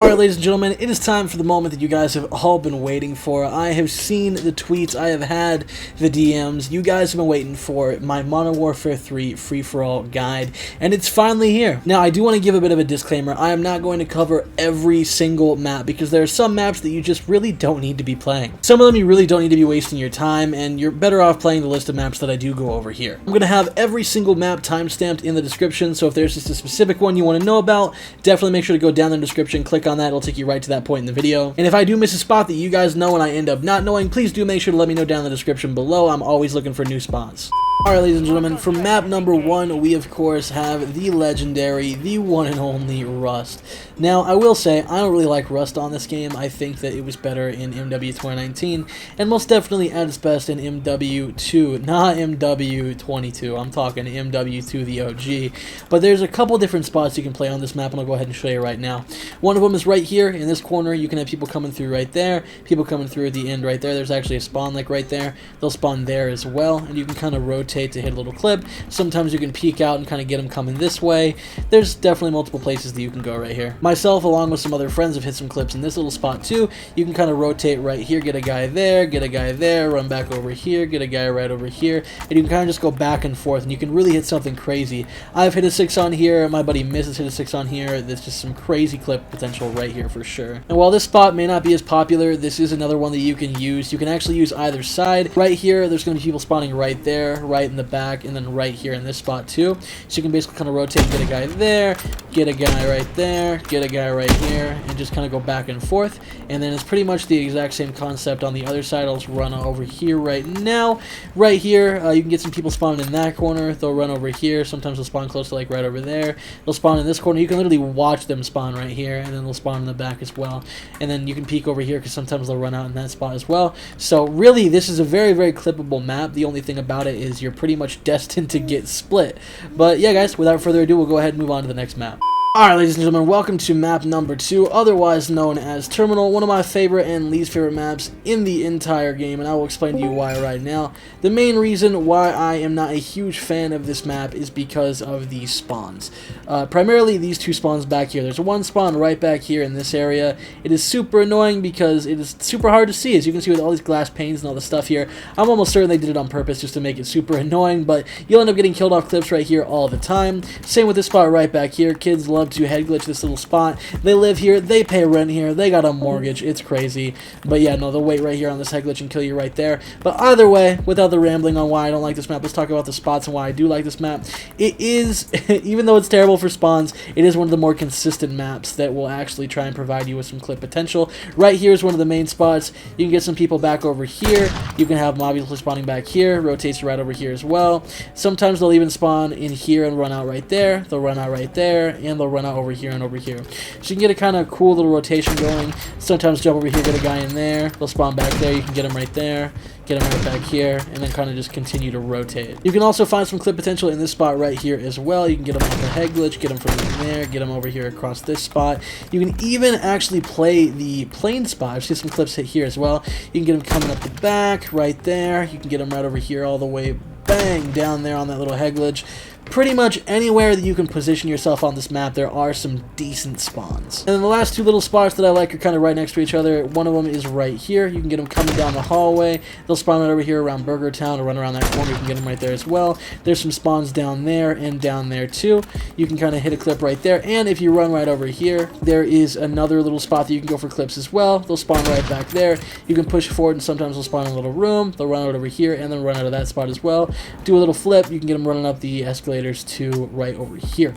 Alright, ladies and gentlemen, it is time for the moment that you guys have all been waiting for. I have seen the tweets, I have had the DMs, you guys have been waiting for my Modern Warfare 3 free-for-all guide, and it's finally here. Now, I do want to give a bit of a disclaimer. I am not going to cover every single map, because there are some maps that you just really don't need to be playing. Some of them you really don't need to be wasting your time, and you're better off playing the list of maps that I do go over here. I'm going to have every single map timestamped in the description, so if there's just a specific one you want to know about, definitely make sure to go down in the description, click on that, it'll take you right to that point in the video. And if I do miss a spot that you guys know and I end up not knowing, please do make sure to let me know down in the description below. I'm always looking for new spots. Alright, ladies and gentlemen, for map number 1, we of course have the legendary, the one and only Rust. Now, I will say, I don't really like Rust on this game. I think that it was better in MW 2019, and most definitely at its best in MW2, not MW22. I'm talking MW2, the OG. But there's a couple different spots you can play on this map, and I'll go ahead and show you right now. One of them is right here, in this corner. You can have people coming through right there, people coming through at the end right there. There's actually a spawn like right there. They'll spawn there as well, and you can kind of rotate to hit a little clip. Sometimes you can peek out and kind of get them coming this way. There's definitely multiple places that you can go right here. Myself, along with some other friends, have hit some clips in this little spot too. You can kind of rotate right here, get a guy there, run back over here, get a guy right over here, and you can kind of just go back and forth, and you can really hit something crazy. I've hit a 6 on here, my buddy Miss has hit a 6 on here. There's just some crazy clip potential right here for sure. And while this spot may not be as popular, this is another one that you can use. You can actually use either side. Right here, there's going to be people spawning right there, right in the back, and then right here in this spot too. So you can basically kind of rotate and get a guy there, get a guy right there, get a guy right here, and just kind of go back and forth. And then it's pretty much the exact same concept on the other side. I'll just run over here right now. Right here, you can get some people spawning in that corner. They'll run over here. Sometimes they'll spawn close to like right over there. They'll spawn in this corner. You can literally watch them spawn right here, and then they'll spawn in the back as well. And then you can peek over here because sometimes they'll run out in that spot as well. So really, this is a very, very clippable map. The only thing about it is you're pretty much destined to get split. But yeah, guys, without further ado, we'll go ahead and move on to the next map. Alright, ladies and gentlemen, welcome to map number 2, otherwise known as Terminal, one of my favorite and least favorite maps in the entire game, and I will explain to you why right now. The main reason why I am not a huge fan of this map is because of these spawns. Primarily these two spawns back here. There's one spawn right back here in this area. It is super annoying because it is super hard to see, as you can see with all these glass panes and all the stuff here. I'm almost certain they did it on purpose just to make it super annoying, but you'll end up getting killed off clips right here all the time. Same with this spot right back here. Kids love to head glitch this little spot. They live here, they pay rent here, they got a mortgage, it's crazy. But yeah, no, they'll wait right here on this head glitch and kill you right there. But either way, without the rambling on why I don't like this map, let's talk about the spots and why I do like this map. It is, even though it's terrible for spawns, it is one of the more consistent maps that will actually try and provide you with some clip potential. Right here is one of the main spots. You can get some people back over here. You can have mobs spawning back here, rotates right over here as well. Sometimes they'll even spawn in here and run out right there. They'll run out right there, and they'll run out over here and over here. So you can get a kind of cool little rotation going. Sometimes jump over here, get a guy in there. They'll spawn back there. You can get him right there. Get him right back here, and then kind of just continue to rotate. You can also find some clip potential in this spot right here as well. You can get him off the head glitch, get him from there, get him over here across this spot. You can even actually play the plane spot. I've seen some clips hit here as well. You can get him coming up the back right there. You can get him right over here all the way, bang, down there on that little head glitch. Pretty much anywhere that you can position yourself on this map, there are some decent spawns. And then the last two little spots that I like are kind of right next to each other. One of them is right here. You can get them coming down the hallway. They'll spawn right over here around Burger Town or run around that corner. You can get them right there as well. There's some spawns down there and down there too. You can kind of hit a clip right there. And if you run right over here, there is another little spot that you can go for clips as well. They'll spawn right back there. You can push forward, and sometimes they'll spawn in a little room. They'll run out over here and then run out of that spot as well. Do a little flip. You can get them running up the escalator to right over here.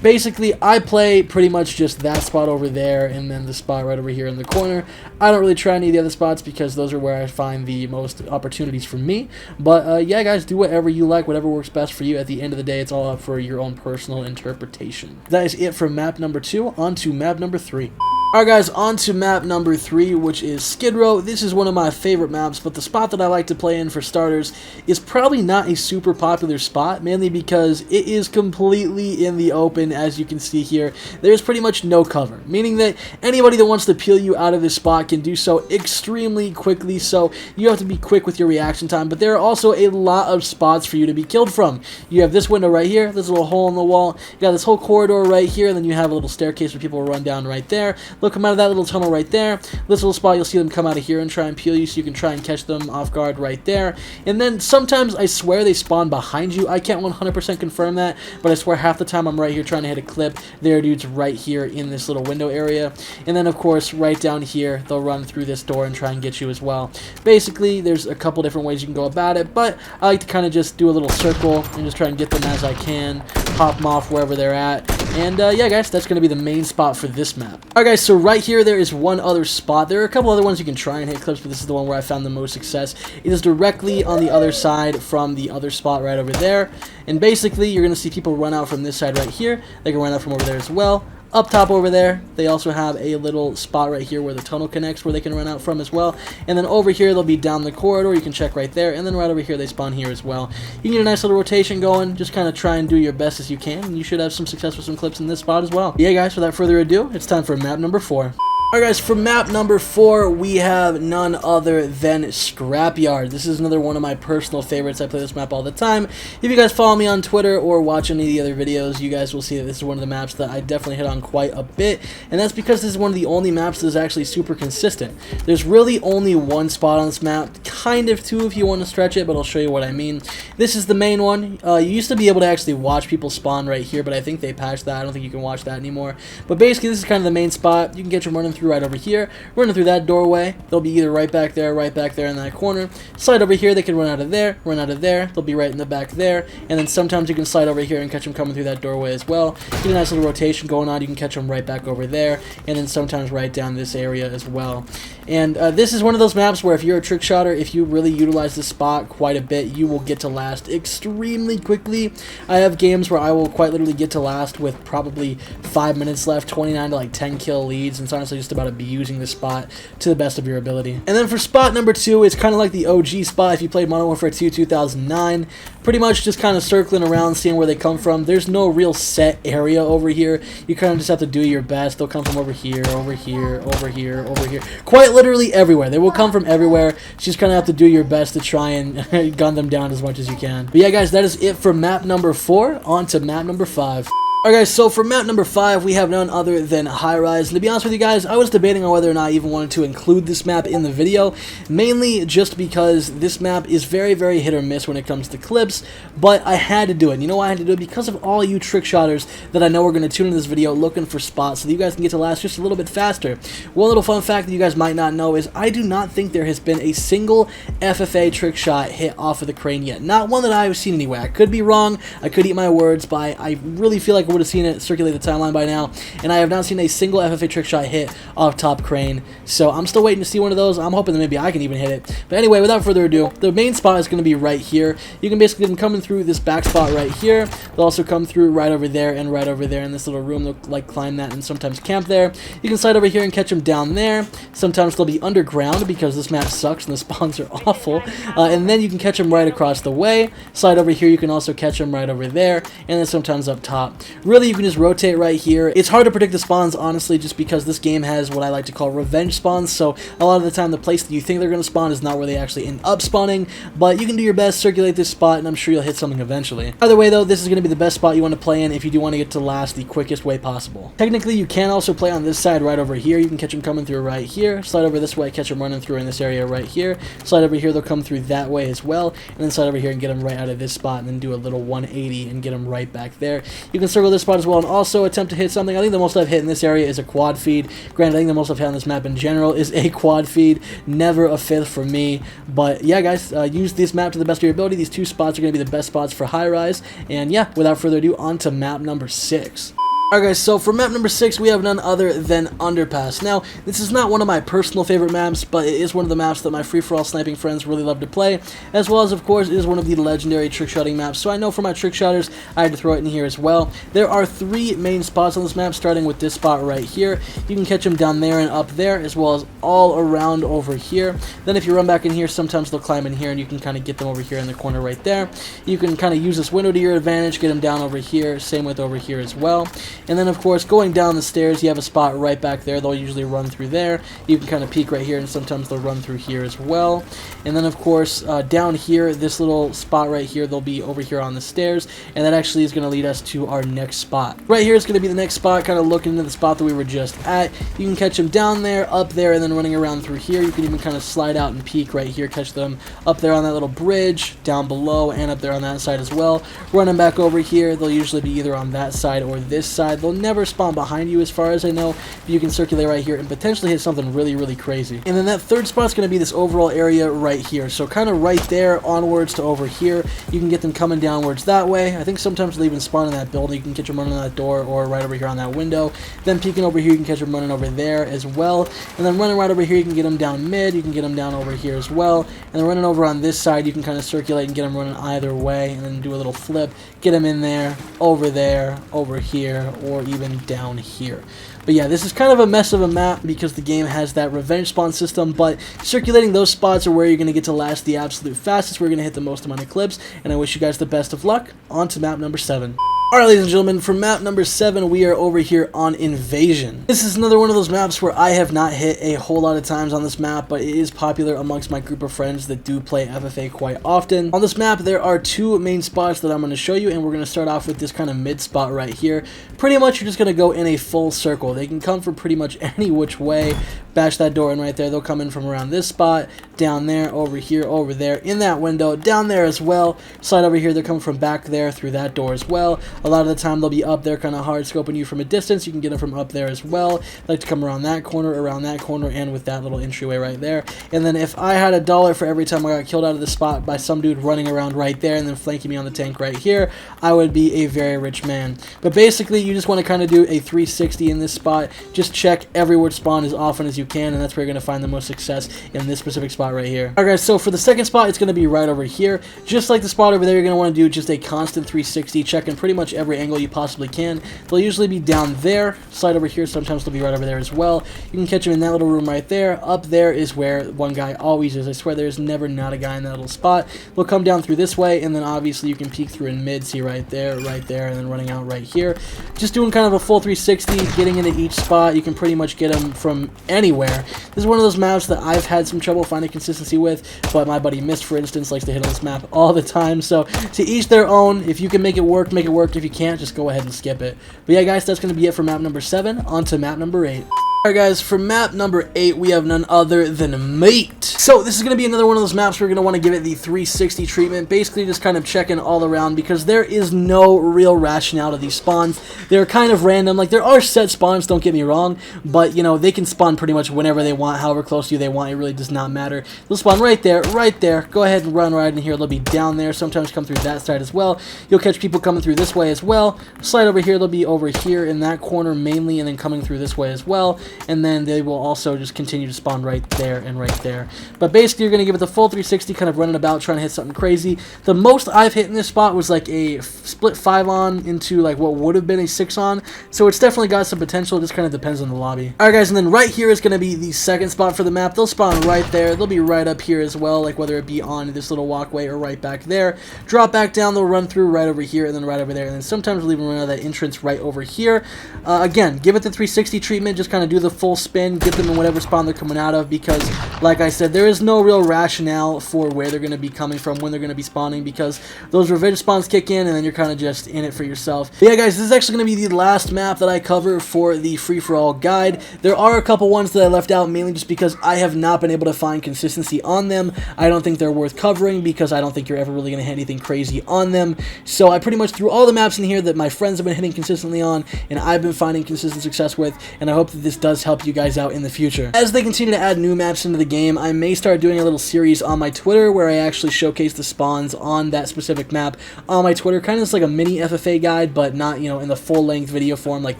Basically, I play pretty much just that spot over there and then the spot right over here in the corner. I don't really try any of the other spots because those are where I find the most opportunities for me. But yeah, guys, do whatever you like, whatever works best for you. At the end of the day, it's all up for your own personal interpretation. That is it for map number 2. On to map number 3. Alright guys, on to map number 3, which is Skidrow. This is one of my favorite maps, but the spot that I like to play in for starters is probably not a super popular spot, mainly because it is completely in the open, as you can see here. There's pretty much no cover, meaning that anybody that wants to peel you out of this spot can do so extremely quickly, so you have to be quick with your reaction time, but there are also a lot of spots for you to be killed from. You have this window right here, this little hole in the wall, you got this whole corridor right here, and then you have a little staircase where people will run down right there. they'll come out of that little tunnel right there. This little spot, you'll see them come out of here and try and peel you, so you can try and catch them off guard right there. And then sometimes I swear they spawn behind you. I can't 100% confirm that, but I swear half the time I'm right here trying to hit a clip, there are dudes right here in this little window area. And then of course right down here they'll run through this door and try and get you as well. Basically there's a couple different ways you can go about it, but I like to kind of just do a little circle and just try and get them as I can, pop them off wherever they're at. And yeah guys, that's going to be the main spot for this map. Alright guys, so right here there is one other spot. There are a couple other ones you can try and hit clips, but this is the one where I found the most success. It is directly on the other side from the other spot right over there. And basically you're going to see people run out from this side right here. They can run out from over there as well. Up top over there, they also have a little spot right here where the tunnel connects, where they can run out from as well. And then over here, they'll be down the corridor. You can check right there. And then right over here, they spawn here as well. You can get a nice little rotation going. Just kind of try and do your best as you can. And you should have some success with some clips in this spot as well. Yeah, guys, without further ado, it's time for map number 4. Alright guys, for map number 4, we have none other than Scrapyard. This is another one of my personal favorites. I play this map all the time. If you guys follow me on Twitter or watch any of the other videos, you guys will see that this is one of the maps that I definitely hit on quite a bit. And that's because this is one of the only maps that is actually super consistent. There's really only one spot on this map, kind of two if you want to stretch it, but I'll show you what I mean. This is the main one. You used to be able to actually watch people spawn right here, but I think they patched that. I don't think you can watch that anymore. But basically, this is kind of the main spot. You can get them running through right over here, running through that doorway. They'll be either right back there in that corner. Slide over here, they can run out of there, they'll be right in the back there, and then sometimes you can slide over here and catch them coming through that doorway as well. Get a nice little rotation going on, you can catch them right back over there, and then sometimes right down this area as well. And this is one of those maps where if you're a trick shotter, if you really utilize this spot quite a bit, you will get to last extremely quickly. I have games where I will quite literally get to last with probably 5 minutes left, 29 to like 10 kill leads, and it's honestly just about a using this spot to the best of your ability. And then for spot number 2, it's kind of like the OG spot if you played Modern Warfare 2 2009. Pretty much just kind of circling around, seeing where they come from. There's no real set area over here. You kind of just have to do your best. They'll come from over here, over here, over here, over here. Quite literally everywhere. They will come from everywhere. You just kind of have to do your best to try and gun them down as much as you can. But yeah guys, that is it for map number 4. On to map number 5. Alright guys, so for map number 5, we have none other than Highrise. And to be honest with you guys, I was debating on whether or not I even wanted to include this map in the video, mainly just because this map is very, very hit or miss when it comes to clips, but I had to do it. You know why I had to do it? Because of all you trick shotters that I know are going to tune in this video looking for spots so that you guys can get to last just a little bit faster. One little fun fact that you guys might not know is I do not think there has been a single FFA trick shot hit off of the crane yet. Not one that I've seen anyway. I could be wrong, I could eat my words, but I really feel like I would have seen it circulate the timeline by now, and I have not seen a single FFA trick shot hit off top crane, so I'm still waiting to see one of those. I'm hoping that maybe I can even hit it. But anyway, without further ado, the main spot is going to be right here. You can basically get them coming through this back spot right here. They'll also come through right over there and right over there in this little room. They'll like climb that and sometimes camp there. You can slide over here and catch them down there. Sometimes they'll be underground because this map sucks and the spawns are awful. And then you can catch them right across the way. Slide over here, you can also catch them right over there, and then sometimes up top. Really, you can just rotate right here. It's hard to predict the spawns, honestly, just because this game has what I like to call revenge spawns, so a lot of the time the place that you think they're going to spawn is not where they actually end up spawning, but you can do your best, circulate this spot, and I'm sure you'll hit something eventually. Either way, though, this is going to be the best spot you want to play in if you do want to get to last the quickest way possible. Technically, you can also play on this side right over here. You can catch them coming through right here, slide over this way, catch them running through in this area right here, slide over here, they'll come through that way as well, and then slide over here and get them right out of this spot, and then do a little 180 and get them right back there. You can circle this spot as well, and also attempt to hit something. I think the most I've hit in this area is a quad feed. Granted, I think the most I've hit on this map in general is a quad feed. Never a fifth for me. But yeah, guys, use this map to the best of your ability. These two spots are going to be the best spots for Highrise. And yeah, without further ado, on to map number 6. Alright guys, so for map number 6, we have none other than Underpass. Now, this is not one of my personal favorite maps, but it is one of the maps that my free-for-all sniping friends really love to play, as well as, of course, it is one of the legendary trick-shotting maps, so I know for my trick-shotters, I had to throw it in here as well. There are 3 main spots on this map, starting with this spot right here. You can catch them down there and up there, as well as all around over here. Then if you run back in here, sometimes they'll climb in here, and you can kind of get them over here in the corner right there. You can kind of use this window to your advantage, get them down over here, same with over here as well. And then, of course, going down the stairs, you have a spot right back there. They'll usually run through there. You can kind of peek right here, and sometimes they'll run through here as well. And then, of course, down here, this little spot right here, they'll be over here on the stairs, and that actually is going to lead us to our next spot. Right here is going to be the next spot, kind of looking into the spot that we were just at. You can catch them down there, up there, and then running around through here. You can even kind of slide out and peek right here, catch them up there on that little bridge, down below, and up there on that side as well. Running back over here, they'll usually be either on that side or this side. They'll never spawn behind you as far as I know, but you can circulate right here and potentially hit something really, really crazy. And then that third spot's going to be this overall area right here. So kind of right there onwards to over here. You can get them coming downwards that way. I think sometimes they'll even spawn in that building. You can catch them running on that door or right over here on that window. Then peeking over here, you can catch them running over there as well. And then running right over here, you can get them down mid. You can get them down over here as well. And then running over on this side, you can kind of circulate and get them running either way and then do a little flip. Get them in there, over here, or even down here. But yeah, this is kind of a mess of a map because the game has that revenge spawn system, but circulating those spots are where you're going to get to last the absolute fastest, where you're going to hit the most amount of clips, and I wish you guys the best of luck. On to map number 7. Alright, ladies and gentlemen, for map number 7, we are over here on Invasion. This is another one of those maps where I have not hit a whole lot of times on this map, but it is popular amongst my group of friends that do play FFA quite often. On this map, there are 2 main spots that I'm going to show you, and we're going to start off with this kind of mid spot right here. Pretty much, you're just going to go in a full circle. They can come from pretty much any which way. Bash that door in right there. They'll come in from around this spot, down there, over here, over there, in that window, down there as well. Slide over here, they're coming from back there through that door as well. A lot of the time they'll be up there kind of hard scoping you from a distance. You can get them from up there as well. They like to come around that corner, and with that little entryway right there. And then if I had $1 for every time I got killed out of the spot by some dude running around right there and then flanking me on the tank right here, I would be a very rich man. But basically, you just want to kind of do a 360 in this spot. Just check everywhere spawn as often as you can, and that's where you're going to find the most success in this specific spot right here. Alright guys, so for the second spot, it's going to be right over here. Just like the spot over there, you're going to want to do just a constant 360, checking pretty much every angle you possibly can. They'll usually be down there, slide over here, sometimes they'll be right over there as well. You can catch them in that little room right there. Up there is where one guy always is. I swear there's never not a guy in that little spot. They'll come down through this way, and then obviously you can peek through in mid, see right there, and then running out right here. Just doing kind of a full 360, getting into each spot. You can pretty much get them from anywhere. This is one of those maps that I've had some trouble finding consistency with, but my buddy Mist, for instance, likes to hit on this map all the time. So to each their own. If you can make it work, make it work. If you can't, just go ahead and skip it. But yeah, guys, that's going to be it for map number 7. On to map number 8. Alright guys, for map number 8, we have none other than Mate. So this is going to be another one of those maps where you're going to want to give it the 360 treatment, basically just kind of checking all around, because there is no real rationale to these spawns. They're kind of random. Like, there are set spawns, don't get me wrong, but, you know, they can spawn pretty much whenever they want, however close to you they want. It really does not matter. They'll spawn right there, right there. Go ahead and run right in here. They'll be down there, sometimes come through that side as well. You'll catch people coming through this way as well. Slide over here, they'll be over here in that corner mainly, and then coming through this way as well. And then they will also just continue to spawn right there and right there. But basically, you're going to give it the full 360, kind of running about, trying to hit something crazy. The most I've hit in this spot was like a split 5-on into like what would have been a 6-on. So it's definitely got some potential. It just kind of depends on the lobby. Alright guys, and then right here is going to be the second spot for the map. They'll spawn right there. They'll be right up here as well, like whether it be on this little walkway or right back there. Drop back down, they'll run through right over here and then right over there. And then sometimes they'll even run out of that entrance right over here. Again, give it the 360 treatment. Just kind of do the full spin, get them in whatever spawn they're coming out of, because like I said, there is no real rationale for where they're going to be coming from, when they're going to be spawning, because those revenge spawns kick in and then you're kind of just in it for yourself. But yeah guys, this is actually going to be the last map that I cover for the free-for-all guide. There are a couple ones that I left out, mainly just because I have not been able to find consistency on them. I don't think they're worth covering because I don't think you're ever really going to hit anything crazy on them. So I pretty much threw all the maps in here that my friends have been hitting consistently on and I've been finding consistent success with, and I hope that this does help you guys out in the future. As they continue to add new maps into the game, I may start doing a little series on my Twitter where I actually showcase the spawns on that specific map on my Twitter, kind of just like a mini FFA guide, but not, you know, in the full-length video form like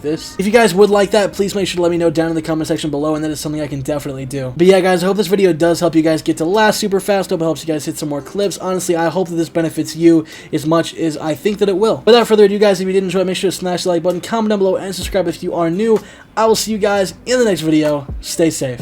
this. If you guys would like that, please make sure to let me know down in the comment section below, and that is something I can definitely do. But yeah guys, I hope this video does help you guys get to last super fast. Hope it helps you guys hit some more clips. Honestly, I hope that this benefits you as much as I think that it will. Without further ado guys, if you did enjoy, make sure to smash the like button, comment down below, and subscribe if you are new. I will see you guys in the next video. Stay safe.